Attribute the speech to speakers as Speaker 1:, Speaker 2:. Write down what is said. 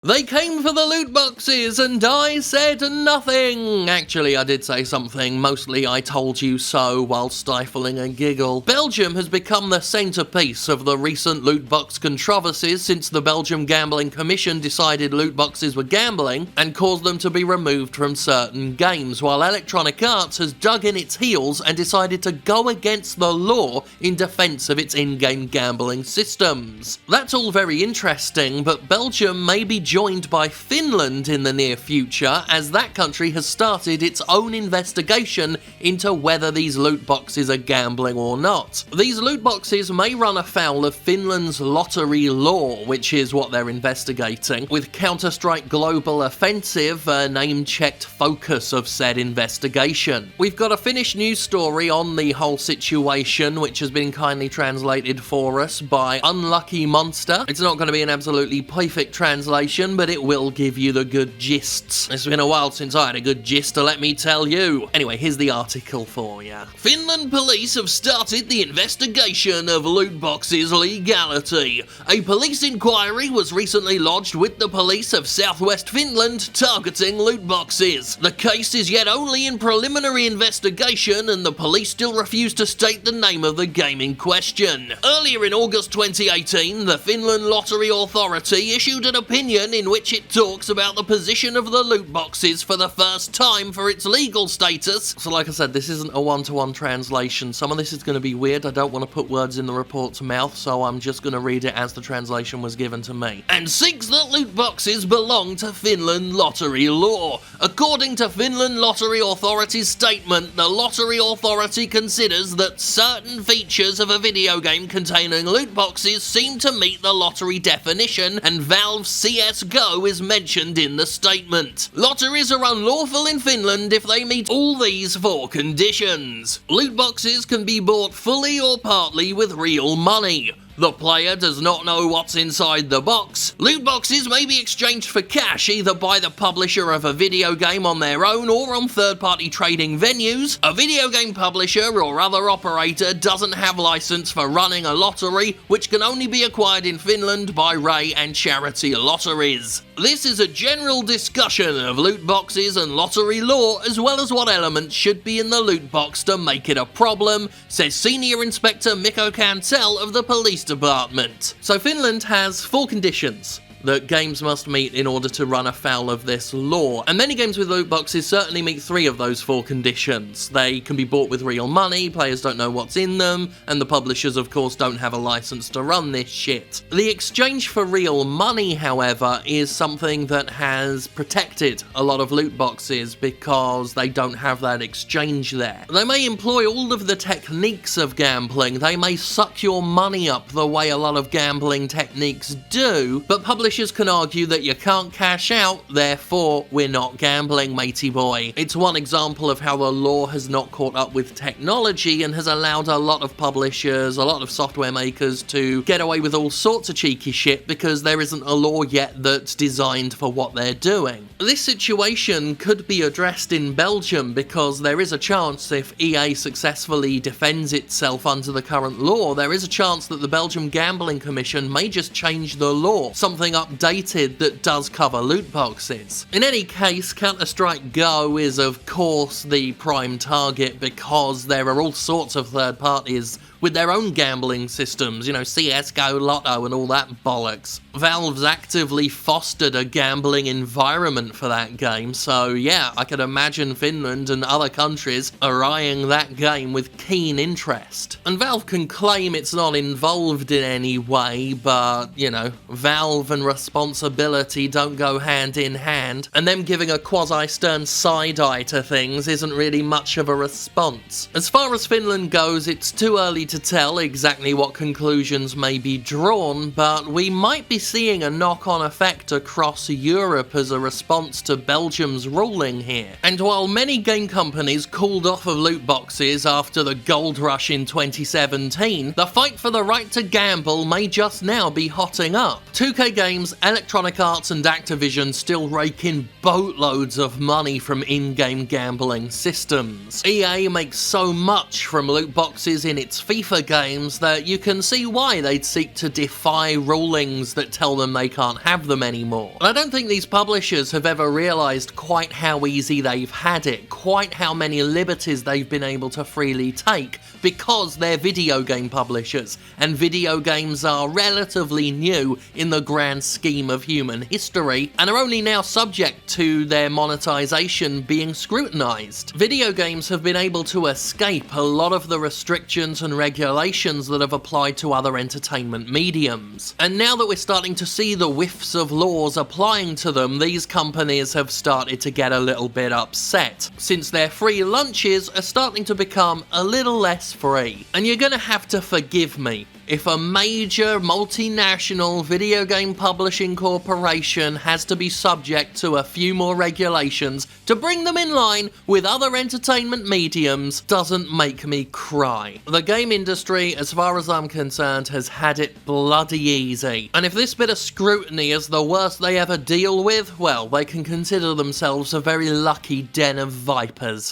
Speaker 1: They came for the loot boxes and I said nothing. Actually, I did say something, mostly I told you so while stifling a giggle. Belgium has become the centrepiece of the recent loot box controversies since the Belgium Gambling Commission decided loot boxes were gambling and caused them to be removed from certain games, while Electronic Arts has dug in its heels and decided to go against the law in defence of its in-game gambling systems. That's all very interesting, but Belgium may be joined by Finland in the near future, as that country has started its own investigation into whether these loot boxes are gambling or not. These loot boxes may run afoul of Finland's lottery law, which is what they're investigating, with Counter-Strike Global Offensive a name-checked focus of said investigation. We've got a Finnish news story on the whole situation, which has been kindly translated for us by Unlucky Monster. It's not going to be an absolutely perfect translation, but it will give you the good gists. It's been a while since I had a good gist, let me tell you. Anyway, here's the article for you. Finland police have started the investigation of loot boxes legality. A police inquiry was recently lodged with the police of southwest Finland targeting loot boxes. The case is yet only in preliminary investigation and the police still refuse to state the name of the game in question. Earlier in August 2018, the Finland Lottery Authority issued an opinion in which it talks about the position of the loot boxes for the first time for its legal status. So like I said, this isn't a one-to-one translation. Some of this is going to be weird. I don't want to put words in the report's mouth, so I'm just going to read it as the translation was given to me. And seeks that loot boxes belong to Finland lottery law. According to Finland Lottery Authority's statement, the Lottery Authority considers that certain features of a video game containing loot boxes seem to meet the lottery definition, and Valve's CS:GO is mentioned in the statement. Lotteries are unlawful in Finland if they meet all these four conditions. Loot boxes can be bought fully or partly with real money. The player does not know what's inside the box. Loot boxes may be exchanged for cash either by the publisher of a video game on their own or on third-party trading venues. A video game publisher or other operator doesn't have license for running a lottery, which can only be acquired in Finland by Ray and charity lotteries. This is a general discussion of loot boxes and lottery law, as well as what elements should be in the loot box to make it a problem, says Senior Inspector Mikko Cantel of the Police Department. So Finland has 4 conditions that games must meet in order to run afoul of this law. And many games with loot boxes certainly meet 3 of those 4 conditions. They can be bought with real money, players don't know what's in them, and the publishers of course don't have a license to run this shit. The exchange for real money, however, is something that has protected a lot of loot boxes because they don't have that exchange there. They may employ all of the techniques of gambling, they may suck your money up the way a lot of gambling techniques do, but publishers can argue that you can't cash out, therefore we're not gambling, matey boy. It's one example of how the law has not caught up with technology and has allowed a lot of publishers, a lot of software makers to get away with all sorts of cheeky shit because there isn't a law yet that's designed for what they're doing. This situation could be addressed in Belgium because there is a chance, if EA successfully defends itself under the current law, there is a chance that the Belgium Gambling Commission may just change the law, something updated that does cover loot boxes. In any case, Counter-Strike Go is of course the prime target because there are all sorts of third parties with their own gambling systems, you know, CS:GO, Lotto and all that bollocks. Valve's actively fostered a gambling environment for that game, so yeah, I could imagine Finland and other countries are eyeing that game with keen interest. And Valve can claim it's not involved in any way, but, you know, Valve and responsibility don't go hand in hand, and them giving a quasi-stern side-eye to things isn't really much of a response. As far as Finland goes, it's too early to tell exactly what conclusions may be drawn, but we might be seeing a knock-on effect across Europe as a response to Belgium's ruling here. And while many game companies cooled off of loot boxes after the gold rush in 2017, the fight for the right to gamble may just now be hotting up. 2K Games games, Electronic Arts and Activision still rake in boatloads of money from in-game gambling systems. EA makes so much from loot boxes in its FIFA games that you can see why they'd seek to defy rulings that tell them they can't have them anymore. And I don't think these publishers have ever realised quite how easy they've had it, quite how many liberties they've been able to freely take, because they're video game publishers, and video games are relatively new in the grand scheme of human history, and are only now subject to their monetization being scrutinised. Video games have been able to escape a lot of the restrictions and regulations that have applied to other entertainment mediums. And now that we're starting to see the whiffs of laws applying to them, these companies have started to get a little bit upset, since their free lunches are starting to become a little less free. And you're gonna have to forgive me if a major multinational video game publishing corporation has to be subject to a few more regulations to bring them in line with other entertainment mediums doesn't make me cry. The game industry, as far as I'm concerned, has had it bloody easy. And if this bit of scrutiny is the worst they ever deal with, well, they can consider themselves a very lucky den of vipers.